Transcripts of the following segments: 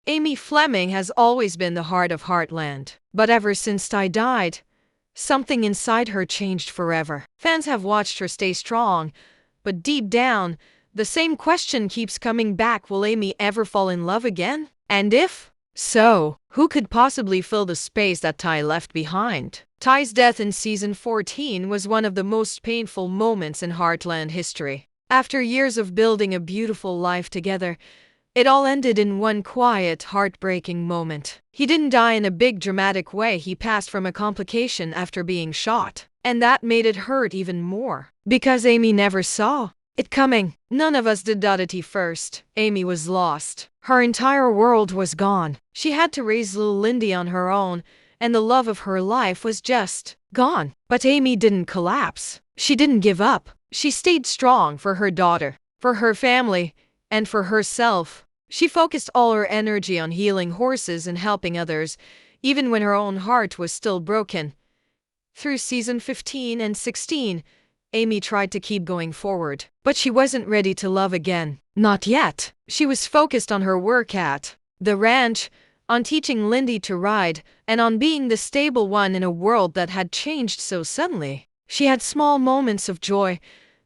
Amy Fleming has always been the heart of Heartland. But ever since Ty died, something inside her changed forever. Fans have watched her stay strong, but deep down, the same question keeps coming back: will Amy ever fall in love again? And if so, who could possibly fill the space that Ty left behind? Ty's death in season 14 was one of the most painful moments in Heartland history. After years of building a beautiful life together, it all ended in one quiet, heartbreaking moment. He didn't die in a big dramatic way. He passed from a complication after being shot. And that made it hurt even more. Because Amy never saw it coming. None of us did. At first, Amy was lost. Her entire world was gone. She had to raise little Lindy on her own, and the love of her life was just gone. But Amy didn't collapse. She didn't give up. She stayed strong for her daughter, for her family, and for herself. She focused all her energy on healing horses and helping others, even when her own heart was still broken. Through season 15 and 16, Amy tried to keep going forward, but she wasn't ready to love again. Not yet. She was focused on her work at the ranch, on teaching Lindy to ride, and on being the stable one in a world that had changed so suddenly. She had small moments of joy,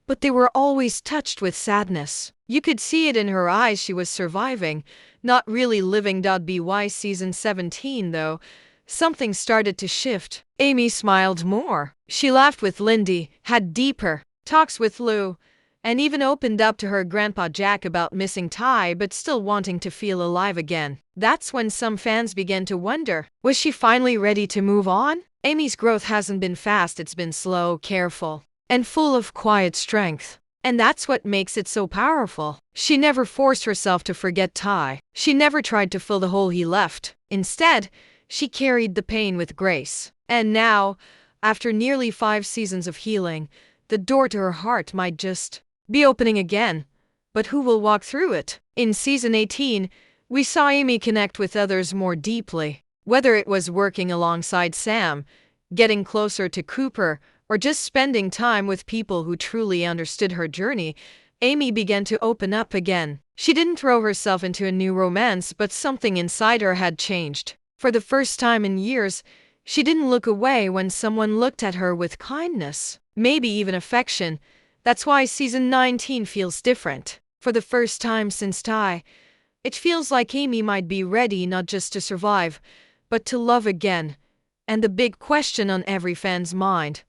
but they were always touched with sadness. You could see it in her eyes. She was surviving, not really living. By season 17, though, something started to shift. Amy smiled more. She laughed with Lindy, had deeper talks with Lou, and even opened up to her grandpa Jack about missing Ty but still wanting to feel alive again. That's when some fans began to wonder, was she finally ready to move on? Amy's growth hasn't been fast. It's been slow, careful, and full of quiet strength. And that's what makes it so powerful. She never forced herself to forget Ty. She never tried to fill the hole he left. Instead, she carried the pain with grace. And now, after nearly 5 seasons of healing, the door to her heart might just be opening again. But who will walk through it? In season 18, we saw Amy connect with others more deeply. Whether it was working alongside Sam, getting closer to Cooper, or just spending time with people who truly understood her journey, Amy began to open up again. She didn't throw herself into a new romance, but something inside her had changed. For the first time in years, she didn't look away when someone looked at her with kindness, maybe even affection. That's why season 19 feels different. For the first time since Ty, it feels like Amy might be ready not just to survive, but to love again. And the big question on every fan's mind: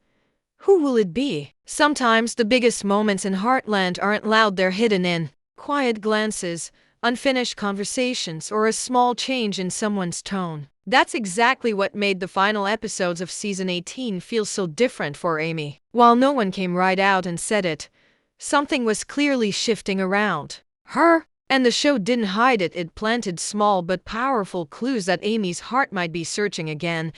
who will it be? Sometimes the biggest moments in Heartland aren't loud. They're hidden in quiet glances, unfinished conversations, or a small change in someone's tone. That's exactly what made the final episodes of season 18 feel so different for Amy. While no one came right out and said it, something was clearly shifting around her. And the show didn't hide it. It planted small but powerful clues that Amy's heart might be searching again,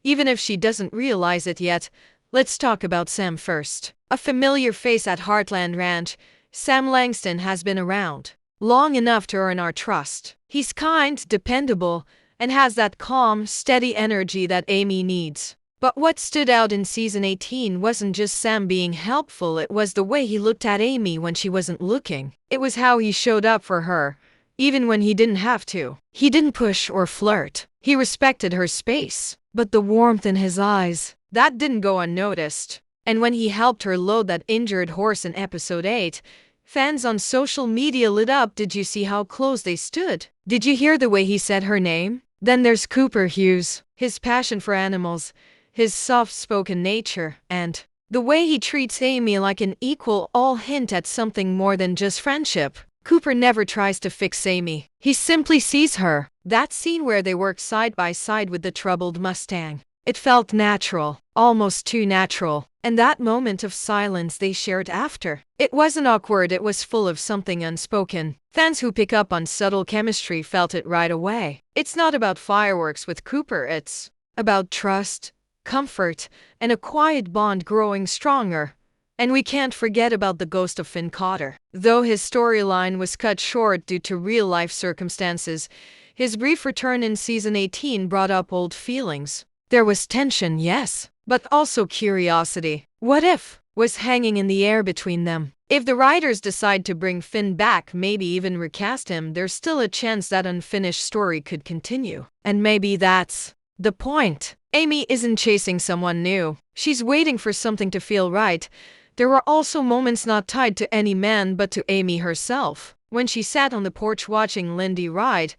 even if she doesn't realize it yet. Let's talk about Sam first. A familiar face at Heartland Ranch, Sam Langston has been around long enough to earn our trust. He's kind, dependable, and has that calm, steady energy that Amy needs. But what stood out in season 18 wasn't just Sam being helpful. It was the way he looked at Amy when she wasn't looking. It was how he showed up for her, even when he didn't have to. He didn't push or flirt. He respected her space. But the warmth in his eyes, that didn't go unnoticed. And when he helped her load that injured horse in episode 8, fans on social media lit up. Did you see how close they stood? Did you hear the way he said her name? Then there's Cooper Hughes, his passion for animals, his soft-spoken nature, and the way he treats Amy like an equal all hint at something more than just friendship. Cooper never tries to fix Amy. He simply sees her. That scene where they worked side by side with the troubled Mustang, it felt natural, almost too natural. And that moment of silence they shared after, it wasn't awkward. It was full of something unspoken. Fans who pick up on subtle chemistry felt it right away. It's not about fireworks with Cooper. It's about trust, comfort, and a quiet bond growing stronger. And we can't forget about the ghost of Finn Cotter. Though his storyline was cut short due to real-life circumstances, his brief return in season 18 brought up old feelings. There was tension, yes, but also curiosity. What if? was hanging in the air between them. If the writers decide to bring Finn back, maybe even recast him, there's still a chance that unfinished story could continue. And maybe that's the point. Amy isn't chasing someone new. She's waiting for something to feel right. There were also moments not tied to any man but to Amy herself. When she sat on the porch watching Lindy ride,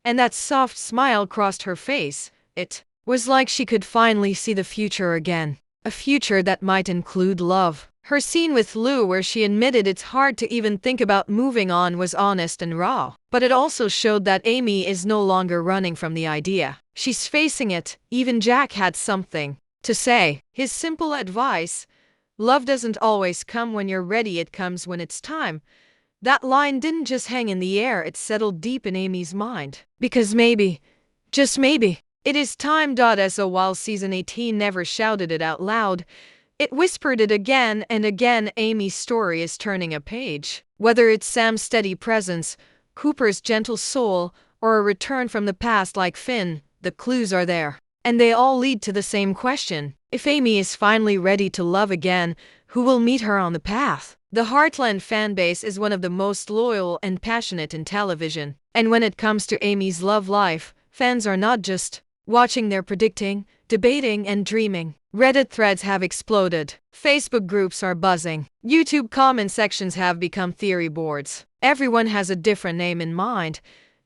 and that soft smile crossed her face, it was like she could finally see the future again. A future that might include love. Her scene with Lou, where she admitted it's hard to even think about moving on, was honest and raw. But it also showed that Amy is no longer running from the idea. She's facing it. Even Jack had something to say. His simple advice, "Love doesn't always come when you're ready, it comes when it's time." That line didn't just hang in the air, it settled deep in Amy's mind. Because maybe, just maybe, it is time. So while season 18 never shouted it out loud, it whispered it again and again. Amy's story is turning a page. Whether it's Sam's steady presence, Cooper's gentle soul, or a return from the past like Finn, the clues are there. And they all lead to the same question. If Amy is finally ready to love again, who will meet her on the path? The Heartland fanbase is one of the most loyal and passionate in television. And when it comes to Amy's love life, fans are not just watching, they're predicting, debating, and dreaming. Reddit threads have exploded. Facebook groups are buzzing. YouTube comment sections have become theory boards. Everyone has a different name in mind,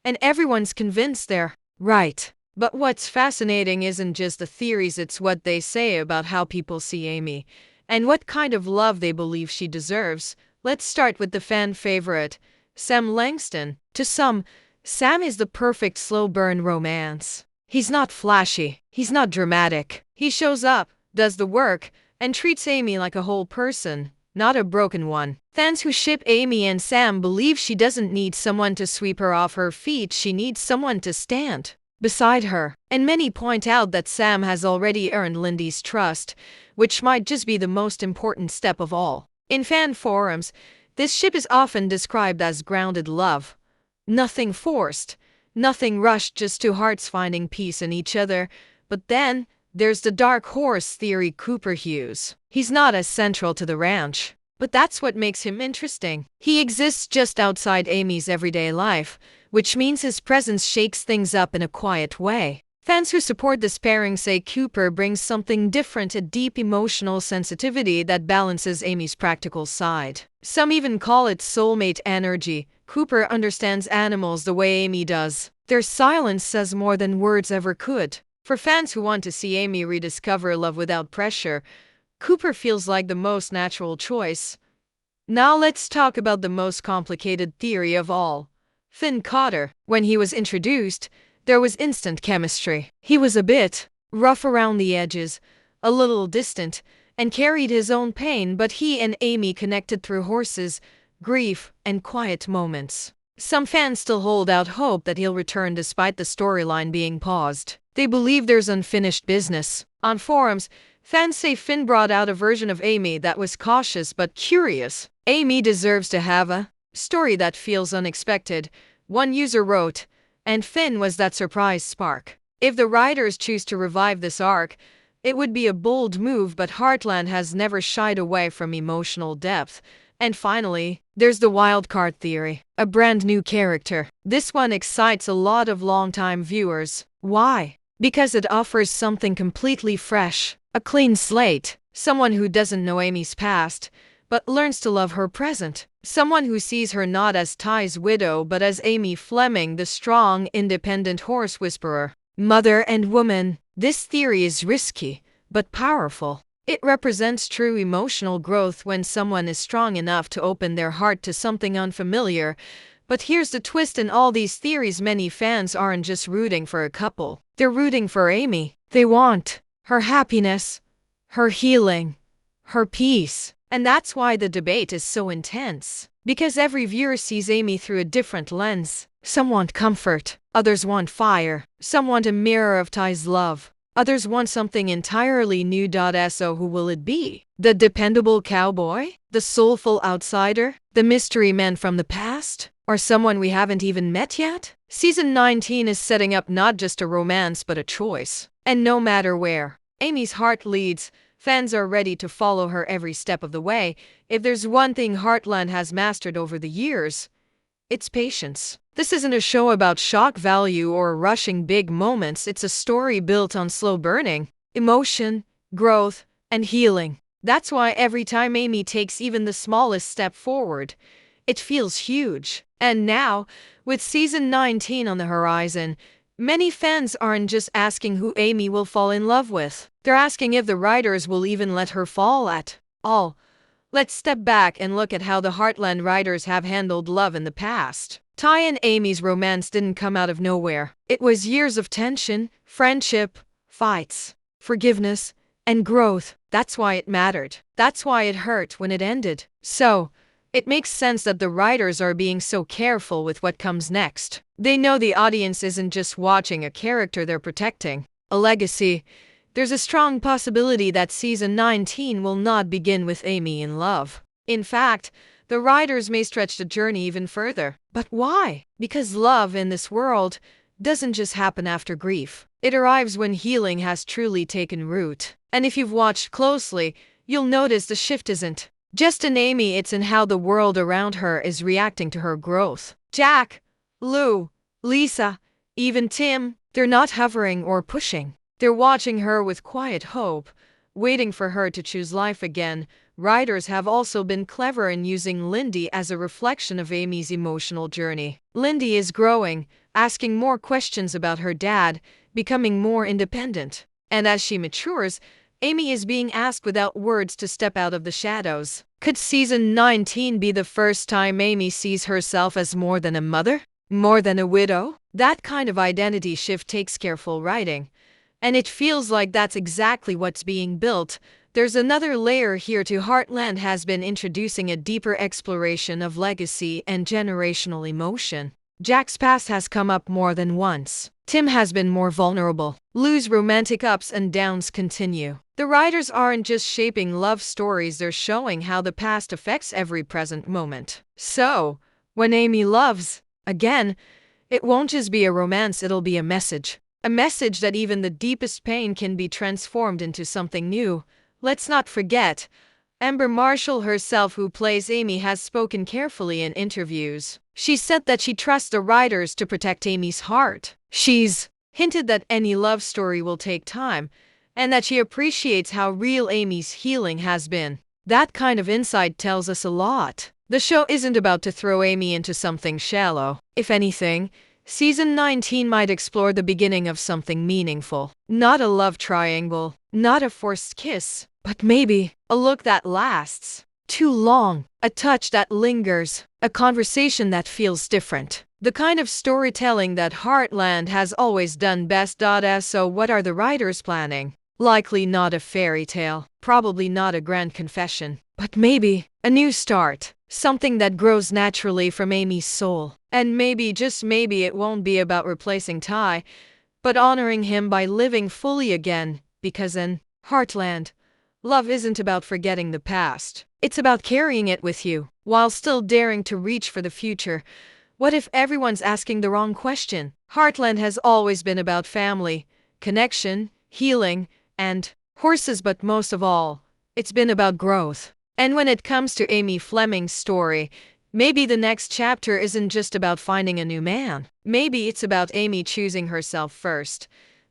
and everyone's convinced they're right. But what's fascinating isn't just the theories, it's what they say about how people see Amy and what kind of love they believe she deserves. Let's start with the fan favorite, Sam Langston. To some, Sam is the perfect slow burn romance. He's not flashy, he's not dramatic. He shows up, does the work, and treats Amy like a whole person, not a broken one. Fans who ship Amy and Sam believe she doesn't need someone to sweep her off her feet, she needs someone to stand beside her. And many point out that Sam has already earned Lindy's trust, which might just be the most important step of all. In fan forums, this ship is often described as grounded love. Nothing forced, nothing rushed, just two hearts finding peace in each other. But then, there's the dark horse theory, Cooper Hughes. He's not as central to the ranch, but that's what makes him interesting. He exists just outside Amy's everyday life, which means his presence shakes things up in a quiet way. Fans who support this pairing say Cooper brings something different, a deep emotional sensitivity that balances Amy's practical side. Some even call it soulmate energy. Cooper understands animals the way Amy does. Their silence says more than words ever could. For fans who want to see Amy rediscover love without pressure, Cooper feels like the most natural choice. Now let's talk about the most complicated theory of all, Finn Cotter. When he was introduced, there was instant chemistry. He was a bit rough around the edges, a little distant, and carried his own pain, but he and Amy connected through horses, grief, and quiet moments. Some fans still hold out hope that he'll return despite the storyline being paused. They believe there's unfinished business. On forums, fans say Finn brought out a version of Amy that was cautious but curious. Amy deserves to have a story that feels unexpected, one user wrote, and Finn was that surprise spark. If the writers choose to revive this arc, it would be a bold move, but Heartland has never shied away from emotional depth. And finally, there's the wildcard theory, a brand new character. This one excites a lot of longtime viewers. Why? Because it offers something completely fresh, a clean slate, someone who doesn't know Amy's past, but learns to love her present. Someone who sees her not as Ty's widow but as Amy Fleming, the strong, independent horse whisperer. Mother and woman. This theory is risky, but powerful. It represents true emotional growth when someone is strong enough to open their heart to something unfamiliar. But here's the twist in all these theories: many fans aren't just rooting for a couple. They're rooting for Amy. They want her happiness, her healing, her peace. And that's why the debate is so intense. Because every viewer sees Amy through a different lens. Some want comfort, others want fire. Some want a mirror of Ty's love, others want something entirely new. So who will it be? The dependable cowboy? The soulful outsider? The mystery man from the past? Or someone we haven't even met yet? Season 19 is setting up not just a romance but a choice. And no matter where Amy's heart leads, Fans are ready to follow her every step of the way. If there's one thing Heartland has mastered over the years, it's patience. This isn't a show about shock value or rushing big moments. It's a story built on slow burning, emotion, growth, and healing. That's why every time Amy takes even the smallest step forward, it feels huge. And now, with season 19 on the horizon, many fans aren't just asking who Amy will fall in love with. They're asking if the writers will even let her fall at all. Let's step back and look at how the Heartland writers have handled love in the past. Ty and Amy's romance didn't come out of nowhere. It was years of tension, friendship, fights, forgiveness, and growth. That's why it mattered. That's why it hurt when it ended. So, it makes sense that the writers are being so careful with what comes next. They know the audience isn't just watching a character they're protecting, a legacy. There's a strong possibility that season 19 will not begin with Amy in love. In fact, the writers may stretch the journey even further. But why? Because love in this world doesn't just happen after grief. It arrives when healing has truly taken root. And if you've watched closely, you'll notice the shift isn't just in Amy, it's in how the world around her is reacting to her growth. Jack, Lou, Lisa, even Tim, they're not hovering or pushing. They're watching her with quiet hope, waiting for her to choose life again. Writers have also been clever in using Lindy as a reflection of Amy's emotional journey. Lindy is growing, asking more questions about her dad, becoming more independent. And as she matures, Amy is being asked without words to step out of the shadows. Could season 19 be the first time Amy sees herself as more than a mother? More than a widow? That kind of identity shift takes careful writing. And it feels like that's exactly what's being built. There's another layer here too. Heartland has been introducing a deeper exploration of legacy and generational emotion. Jack's past has come up more than once. Tim has been more vulnerable. Lou's romantic ups and downs continue. The writers aren't just shaping love stories, they're showing how the past affects every present moment. So, when Amy loves again, it won't just be a romance, it'll be a message. A message that even the deepest pain can be transformed into something new. Let's not forget, Amber Marshall herself, who plays Amy, has spoken carefully in interviews. She said that she trusts the writers to protect Amy's heart. She's hinted that any love story will take time, and that she appreciates how real Amy's healing has been. That kind of insight tells us a lot. The show isn't about to throw Amy into something shallow. If anything, season 19 might explore the beginning of something meaningful. Not a love triangle, not a forced kiss, but maybe a look that lasts too long, a touch that lingers, a conversation that feels different. The kind of storytelling that Heartland has always done best. So what are the writers planning? Likely not a fairy tale, probably not a grand confession, but maybe a new start, something that grows naturally from Amy's soul. And maybe, just maybe, it won't be about replacing Ty, but honoring him by living fully again, because in Heartland, love isn't about forgetting the past. It's about carrying it with you, while still daring to reach for the future. What if everyone's asking the wrong question? Heartland has always been about family, connection, healing, and horses, but most of all, it's been about growth. And when it comes to Amy Fleming's story, maybe the next chapter isn't just about finding a new man. Maybe it's about Amy choosing herself first.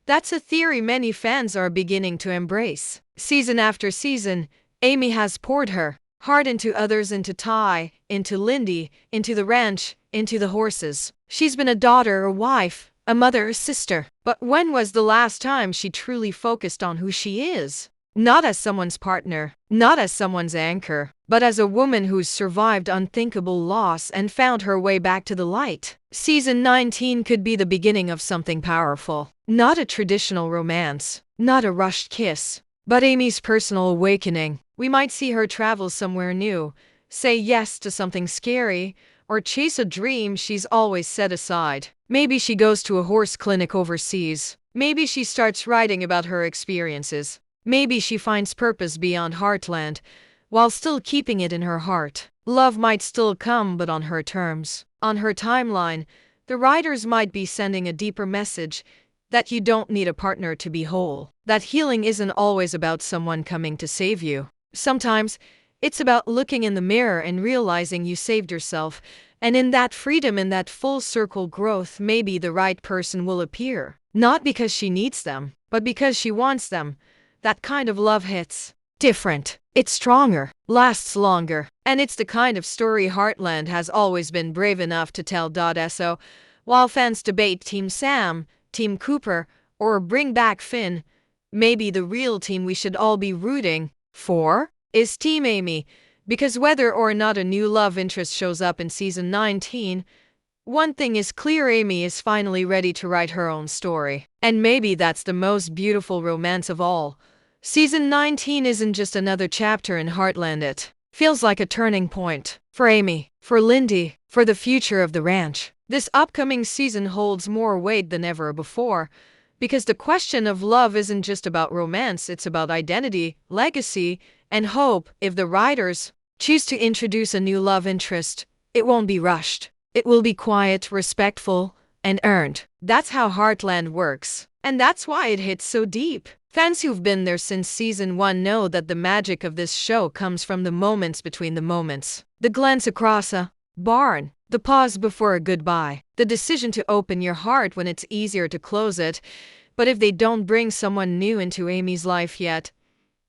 That's a theory many fans are beginning to embrace. Season after season, Amy has poured her heart into others, into Ty, into Lindy, into the ranch, into the horses. She's been a daughter, a wife, a mother, a sister. But when was the last time she truly focused on who she is? Not as someone's partner, not as someone's anchor, but as a woman who's survived unthinkable loss and found her way back to the light. Season 19 could be the beginning of something powerful. Not a traditional romance, not a rushed kiss, but Amy's personal awakening. We might see her travel somewhere new, say yes to something scary, or chase a dream she's always set aside. Maybe she goes to a horse clinic overseas. Maybe she starts writing about her experiences. Maybe she finds purpose beyond Heartland, while still keeping it in her heart. Love might still come, but on her terms. On her timeline, the writers might be sending a deeper message. that you don't need a partner to be whole, that healing isn't always about someone coming to save you. Sometimes, it's about looking in the mirror and realizing you saved yourself, and in that freedom and that full circle growth, maybe the right person will appear. Not because she needs them, but because she wants them. That kind of love hits different. It's stronger, lasts longer, and it's the kind of story Heartland has always been brave enough to tell. So, while fans debate Team Sam, Team Cooper, or bring back Finn, maybe the real team we should all be rooting for is Team Amy, because whether or not a new love interest shows up in season 19, one thing is clear: Amy is finally ready to write her own story. And maybe that's the most beautiful romance of all. Season 19 isn't just another chapter in Heartland, it feels like a turning point for Amy, for Lindy, for the future of the ranch. This upcoming season holds more weight than ever before, because the question of love isn't just about romance, it's about identity, legacy, and hope. If the writers choose to introduce a new love interest, it won't be rushed. It will be quiet, respectful, and earned. That's how Heartland works. And that's why it hits so deep. Fans who've been there since season 1 know that the magic of this show comes from the moments between the moments. The glance across a barn, the pause before a goodbye, the decision to open your heart when it's easier to close it. But if they don't bring someone new into Amy's life yet,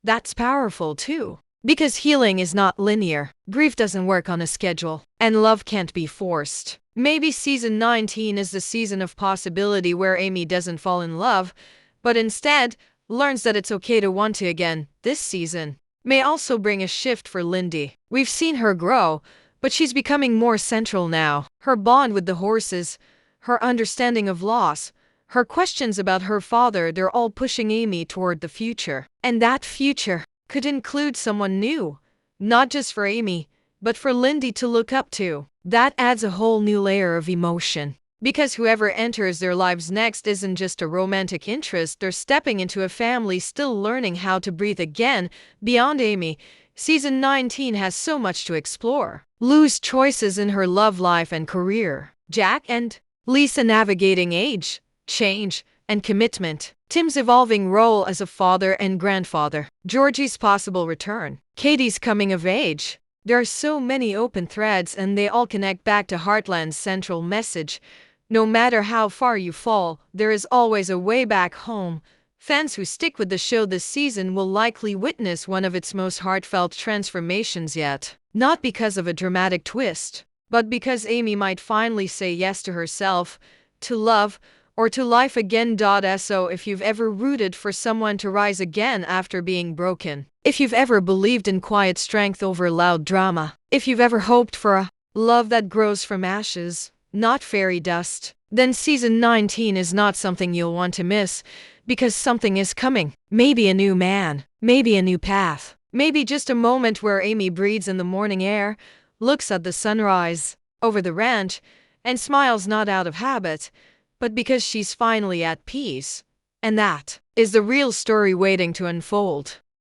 that's powerful too. Because healing is not linear, grief doesn't work on a schedule, and love can't be forced. Maybe season 19 is the season of possibility, where Amy doesn't fall in love, but instead learns that it's okay to want to again. This season may also bring a shift for Lindy. We've seen her grow, but she's becoming more central now. Her bond with the horses, her understanding of loss, her questions about her father, they're all pushing Amy toward the future. And that future could include someone new, not just for Amy, but for Lindy to look up to. That adds a whole new layer of emotion. Because whoever enters their lives next isn't just a romantic interest, they're stepping into a family still learning how to breathe again. Beyond Amy, season 19 has so much to explore. Lou's choices in her love life and career, Jack and Lisa navigating age, change, and commitment, Tim's evolving role as a father and grandfather, Georgie's possible return, Katie's coming of age. There are so many open threads, and they all connect back to Heartland's central message. No matter how far you fall, there is always a way back home. Fans who stick with the show this season will likely witness one of its most heartfelt transformations yet. Not because of a dramatic twist, but because Amy might finally say yes to herself, to love, or to life again. So if you've ever rooted for someone to rise again after being broken, if you've ever believed in quiet strength over loud drama, if you've ever hoped for a love that grows from ashes, not fairy dust, then season 19 is not something you'll want to miss, because something is coming. Maybe a new man, maybe a new path, maybe just a moment where Amy breathes in the morning air, looks at the sunrise over the ranch, and smiles not out of habit, but because she's finally at peace. And that is the real story waiting to unfold.